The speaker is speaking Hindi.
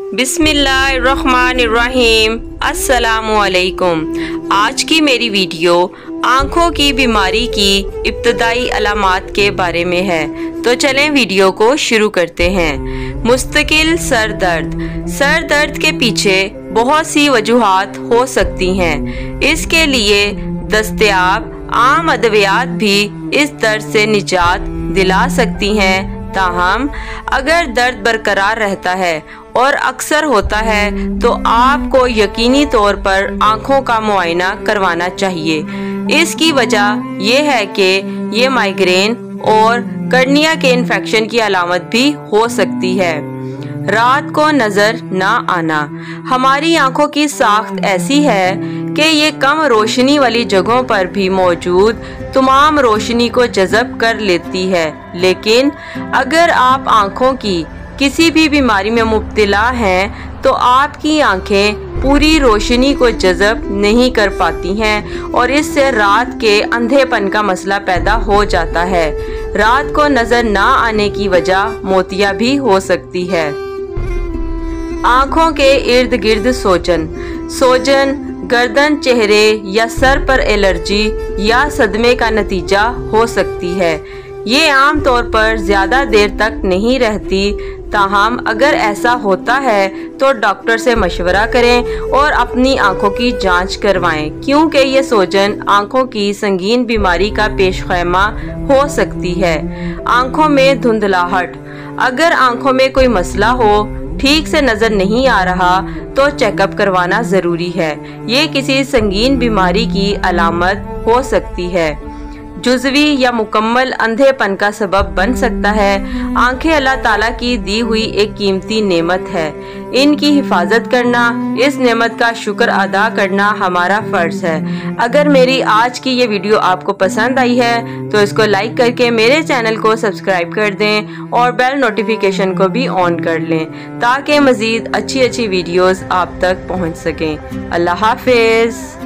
बिस्मिल्लाहिर्रहमानिर्रहीम। अस्सलामुअलैकुम। आज की मेरी वीडियो आँखों की बीमारी की इब्तदाई अलामात के बारे में है, तो चलें वीडियो को शुरू करते हैं। मुस्तकिल सर दर्द के पीछे बहुत सी वजूहात हो सकती हैं। इसके लिए दस्तयाब आम अद्वियात भी इस दर्द से निजात दिला सकती हैं। ताहम अगर दर्द बरकरार रहता है और अक्सर होता है तो आपको यकीनी तौर पर आँखों का मुआयना करवाना चाहिए। इसकी वजह यह है कि ये माइग्रेन और कर्निया के इन्फेक्शन की अलामत भी हो सकती है। रात को नजर ना आना। हमारी आंखों की साख्त ऐसी है कि ये कम रोशनी वाली जगहों पर भी मौजूद तमाम रोशनी को जज़ब कर लेती है, लेकिन अगर आप आंखों की किसी भी बीमारी में मुब्तला हैं तो आपकी आंखें पूरी रोशनी को जज़ब नहीं कर पाती हैं और इससे रात के अंधेपन का मसला पैदा हो जाता है। रात को नजर ना आने की वजह मोतिया भी हो सकती है। आँखों के इर्द गिर्द सोजन, गर्दन, चेहरे या सर पर एलर्जी या सदमे का नतीजा हो सकती है। ये आम तौर पर ज़्यादा देर तक नहीं रहती, ताहम अगर ऐसा होता है तो डॉक्टर से मशवरा करें और अपनी आंखों की जांच करवाएं, क्योंकि ये सोजन आंखों की संगीन बीमारी का पेशखैमा हो सकती है। आंखों में धुंधलाहट। अगर आंखों में कोई मसला हो, ठीक से नज़र नहीं आ रहा तो चेकअप करवाना ज़रूरी है। ये किसी संगीन बीमारी की अलामत हो सकती है। जुज़वी या मुकम्मल अंधेपन का सबब बन सकता है। आंखें अल्लाह ताला की दी हुई एक कीमती नेमत है। इनकी हिफाजत करना, इस नेमत का शुक्र अदा करना हमारा फ़र्ज़ है। अगर मेरी आज की ये वीडियो आपको पसंद आई है तो इसको लाइक करके मेरे चैनल को सब्सक्राइब कर दें और बेल नोटिफिकेशन को भी ऑन कर लें, ताकि मज़ीद अच्छी वीडियोज़ आप तक पहुँच सकें। अल्लाह हाफ़िज़।